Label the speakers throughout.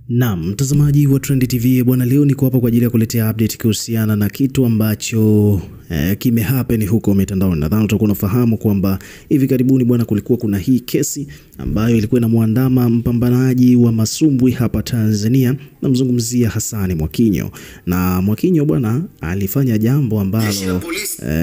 Speaker 1: Naam, mtazamaji wa Trend TV bwana, leo niko hapa kwa ajili ya kuletea update kuhusiana na kitu ambacho kimehappen huko mitandaoni. Nadhani utakuwa unafahamu kwamba hivi karibuni bwana, kulikuwa kuna hii kesi ambayo ilikuwa inamwandama mpambanaji wa masumbwi hapa Tanzania, namzungumzia Hassan Mwakinyo. Na Mwakinyo bwana alifanya jambo ambalo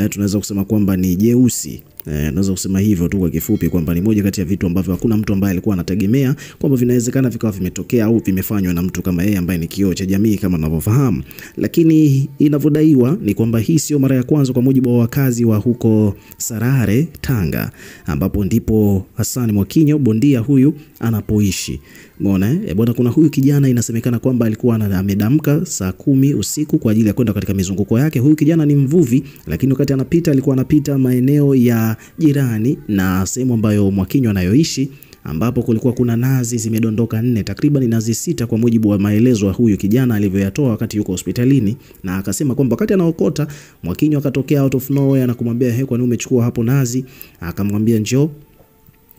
Speaker 1: tunaweza kusema kwamba ni jeusi. Naweza kusema hivyo tu kwa kifupi kwamba ni moja kati ya vitu ambavyo hakuna mtu ambaye alikuwa anategemea kwamba vinawezekana vikawa vimetokea au vimefanywa na mtu kama yeye ambaye ni kioo cha jamii kama tunavyofahamu. Lakini inavyodaiwa ni kwamba hii sio mara ya kwanza, kwa mujibu wa wakazi wa huko Sarare, Tanga, ambapo ndipo Hassan Mwakinyo bondia huyu anapoishi. Umeona bwana, kuna huyu kijana inasemekana kwamba alikuwa amedamka saa 10 usiku kwa ajili ya kwenda katika mizunguko yake. Huyu kijana ni mvuvi, lakini wakati alikuwa anapita maeneo ya jirani na sehemu ambayo Mwakinyo anayoishi, ambapo kulikuwa kuna nazi zimedondoka 4, takriban nazi 6 kwa mujibu wa maelezo ya huyu kijana alivyoyatoa wakati yuko hospitalini. Na akasema kwamba wakati anaokota, Mwakinyo akatokea out of nowhere na kumwambia, kwa nini umechukua hapo nazi? Akamwambia njoo.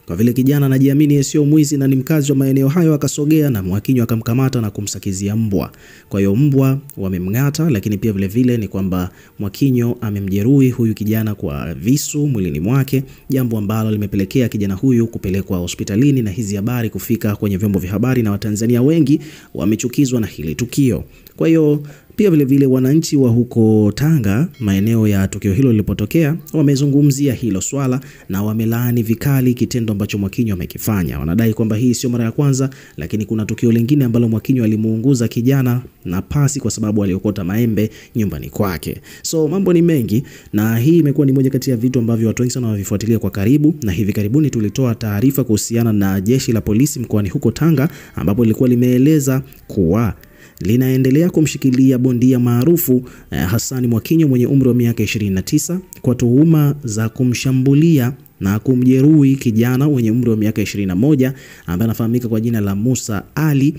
Speaker 1: Kwa vile kijana anajiamini yeye sio mwizi na ni mkazi wa maeneo hayo, akasogea na Mwakinyo akamkamata na kumsakizia mbwa. Kwa hiyo mbwa wamemngata, lakini pia vile vile ni kwamba Mwakinyo amemjeruhi huyu kijana kwa visu mwilini mwake, jambo ambalo limepelekea kijana huyu kupelekwa hospitalini na hizi habari kufika kwenye vyombo vya habari, na Watanzania wengi wamechukizwa na hili tukio. Kwa hiyo pia vile vile wananchi wa huko Tanga, maeneo ya tukio hilo lilipotokea, wamezungumzia hilo swala na wamelaani vikali kitendo ambacho Mwakinyo amekifanya. Wanadai kwamba hii sio mara ya kwanza, lakini kuna tukio lingine ambalo Mwakinyo alimuunguza kijana na pasi kwa sababu aliokota maembe nyumbani kwake. So mambo ni mengi, na hii imekuwa ni moja kati ya vitu ambavyo watu wengi sana wanavifuatilia kwa karibu. Na hivi karibuni tulitoa taarifa kuhusiana na jeshi la polisi mkoani huko Tanga, ambapo lilikuwa limeeleza kuwa linaendelea kumshikilia bondia maarufu Hassan Mwakinyo mwenye umri wa miaka 29 kwa tuhuma za kumshambulia na kumjeruhi kijana mwenye umri wa miaka 21 ambaye anafahamika kwa jina la Musa Ali.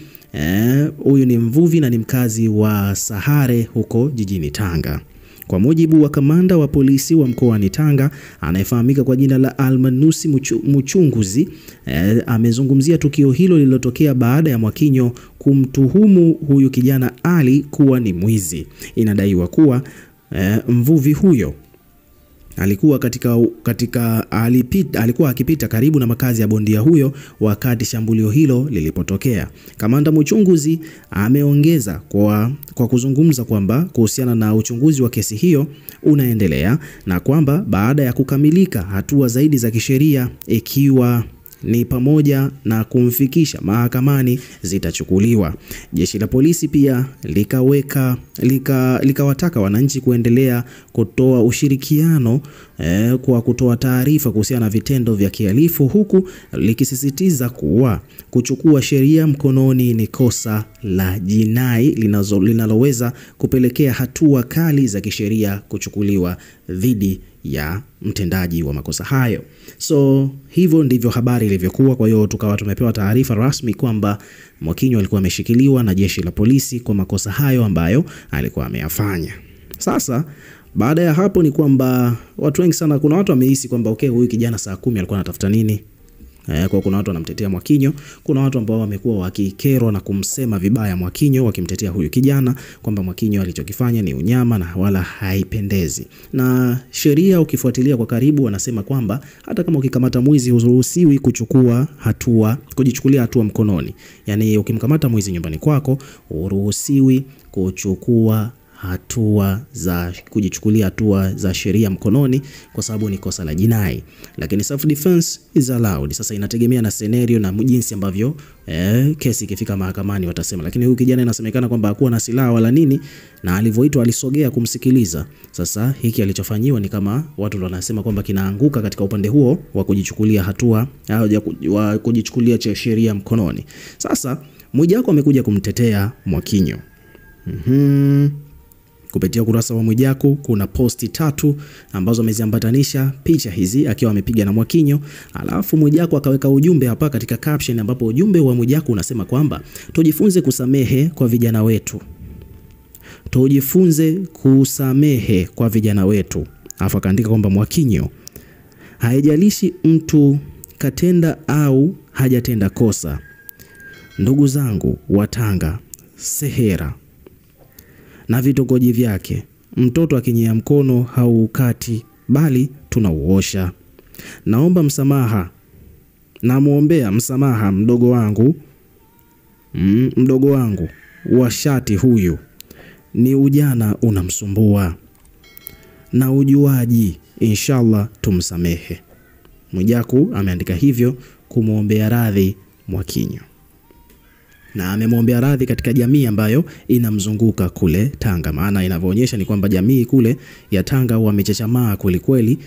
Speaker 1: Huyu ni mvuvi na ni mkazi wa Sahare huko jijini Tanga. Kwa mujibu wa kamanda wa polisi wa mkoani Tanga anayefahamika kwa jina la Almanusi Muchunguzi, amezungumzia tukio hilo lililotokea baada ya Mwakinyo kumtuhumu huyu kijana Ali kuwa ni mwizi. Inadaiwa kuwa mvuvi huyo alikuwa alikuwa akipita karibu na makazi ya bondia huyo wakati shambulio hilo lilipotokea. Kamanda Muchunguzi ameongeza kwa kuzungumza kwamba kuhusiana na uchunguzi wa kesi hiyo unaendelea, na kwamba baada ya kukamilika hatua zaidi za kisheria, ikiwa ni pamoja na kumfikisha mahakamani, zitachukuliwa. Jeshi la polisi pia likawataka wananchi kuendelea kutoa ushirikiano kwa kutoa taarifa kuhusiana na vitendo vya kihalifu, huku likisisitiza kuwa kuchukua sheria mkononi ni kosa la jinai linaloweza kupelekea hatua kali za kisheria kuchukuliwa dhidi ya mtendaji wa makosa hayo. So hivyo ndivyo habari ilivyokuwa. Kwa hiyo tukawa tumepewa taarifa rasmi kwamba Mwakinyo alikuwa ameshikiliwa na jeshi la polisi kwa makosa hayo ambayo alikuwa ameyafanya. Sasa baada ya hapo ni kwamba watu wengi sana, kuna watu wamehisi kwamba huyu kijana saa 10 alikuwa anatafuta nini? Kwa kuna watu wanamtetea Mwakinyo, kuna watu ambao wamekuwa wakikerwa na kumsema vibaya Mwakinyo, wakimtetea huyu kijana kwamba Mwakinyo alichokifanya ni unyama na wala haipendezi. Na sheria ukifuatilia kwa karibu wanasema kwamba hata kama ukikamata mwizi huruhusiwi kujichukulia hatua mkononi. Yani ukimkamata mwizi nyumbani kwako huruhusiwi kujichukulia hatua za sheria mkononi, kwa sababu ni kosa la jinai. Lakini self defense is allowed. Sasa inategemea na scenario na jinsi ambavyo kesi ikifika mahakamani watasema. Lakini huyu kijana inasemekana kwamba hakuwa na silaha wala nini, na alivyoitwa alisogea kumsikiliza. Sasa hiki alichofanyiwa ni kama watu ndio wanasema kwamba kinaanguka katika upande huo wa kujichukulia hatua au kujichukulia sheria mkononi. Sasa Mwijaku amekuja kumtetea Mwakinyo. Kupitia ukurasa wa Mwijaku kuna posti 3 ambazo ameziambatanisha picha hizi akiwa amepiga na Mwakinyo. Alafu Mwijaku akaweka ujumbe hapa katika caption, ambapo ujumbe wa Mwijaku unasema kwamba tujifunze kusamehe kwa vijana wetu. Tujifunze kusamehe kwa vijana wetu. Alafu akaandika kwamba Mwakinyo, haijalishi mtu katenda au hajatenda kosa, ndugu zangu wa Tanga, Sehera na vitongoji vyake, mtoto akinyea mkono haukati bali tunauosha. Naomba msamaha, namuombea msamaha mdogo wangu wa shati huyu, ni ujana unamsumbua na ujuaji, inshallah tumsamehe. Mwijaku ameandika hivyo kumuombea radhi Mwakinyo, na amemwombea radhi katika jamii ambayo inamzunguka kule Tanga. Maana inavyoonyesha ni kwamba jamii kule ya Tanga wamechechamaa kweli kweli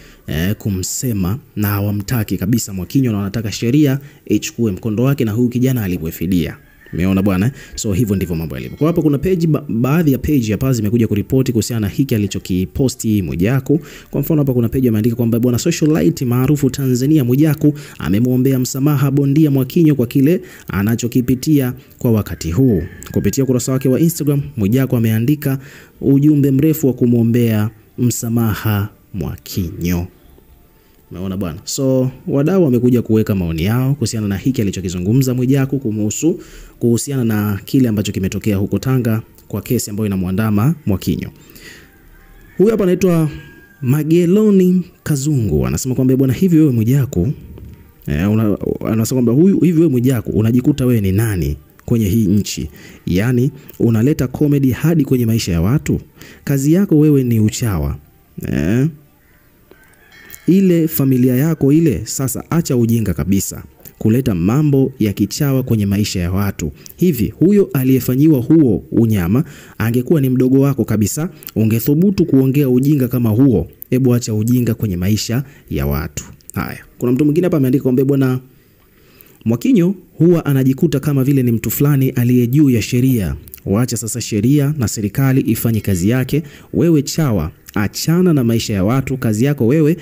Speaker 1: kumsema, na hawamtaki kabisa Mwakinyo, na wanataka sheria ichukue mkondo wake na huyu kijana alipwefidia. Umeona bwana? So hivyo ndivyo mambo yalivyo. Kwa hapa kuna page, baadhi ya page hapa zimekuja kuripoti kuhusiana na hiki alichokiposti Mwijaku. Kwa mfano hapa kuna page imeandika kwamba bwana socialite maarufu Tanzania Mwijaku amemwombea msamaha bondia Mwakinyo kwa kile anachokipitia kwa wakati huu. Kupitia ukurasa wake wa Instagram, Mwijaku ameandika ujumbe mrefu wa kumwombea msamaha Mwakinyo. Umeona bwana? So wadau wamekuja kuweka maoni yao kuhusiana na hiki alichokizungumza Mwijaku kuhusiana na kile ambacho kimetokea huko Tanga kwa kesi ambayo inamwandama Mwakinyo. Huyu hapa anaitwa Mageloni Kazungu, anasema kwamba bwana, hivi wewe Mwijaku anasema kwamba hivi wewe Mwijaku unajikuta wewe ni nani kwenye hii nchi? Yaani unaleta comedy hadi kwenye maisha ya watu. Kazi yako wewe ni uchawa. Ile familia yako ile, sasa acha ujinga kabisa kuleta mambo ya kichawa kwenye maisha ya watu. Hivi huyo aliyefanyiwa huo unyama angekuwa ni mdogo wako kabisa, ungethubutu kuongea ujinga kama huo? Hebu acha ujinga kwenye maisha ya watu. Haya, kuna mtu mwingine hapa ameandika kwamba bwana, Mwakinyo huwa anajikuta kama vile ni mtu fulani aliye juu ya sheria. Waacha sasa sheria na serikali ifanye kazi yake. Wewe chawa, achana na maisha ya watu. Kazi yako wewe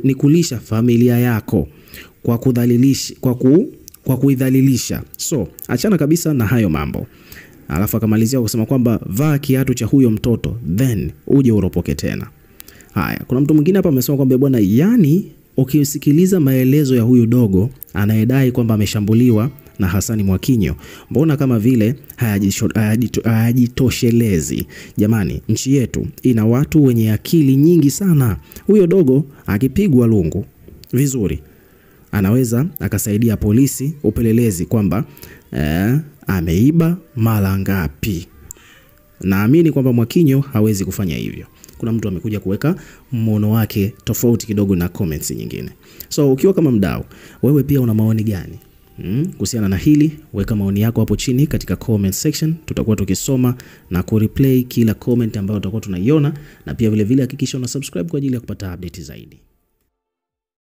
Speaker 1: ni kulisha familia yako kwa kuidhalilisha. So achana kabisa na hayo mambo. Alafu akamalizia kusema kwamba vaa kiatu cha huyo mtoto then uje uropoke tena. Haya, kuna mtu mwingine hapa amesema kwamba bwana, yani ukisikiliza maelezo ya huyu dogo anayedai kwamba ameshambuliwa na Hassan Mwakinyo, mbona kama vile hayajitoshelezi? Jamani, nchi yetu ina watu wenye akili nyingi sana. Huyo dogo akipigwa lungu vizuri anaweza akasaidia polisi upelelezi kwamba ameiba mara ngapi. Naamini kwamba Mwakinyo hawezi kufanya hivyo. Kuna mtu amekuja kuweka mmono wake tofauti kidogo na comments nyingine. So ukiwa kama mdau, wewe pia una maoni gani kuhusiana na hili? Weka maoni yako hapo chini katika comment section. Tutakuwa tukisoma na kureplay kila comment ambayo tutakuwa tunaiona, na pia vile vile hakikisha una subscribe kwa ajili ya kupata update zaidi.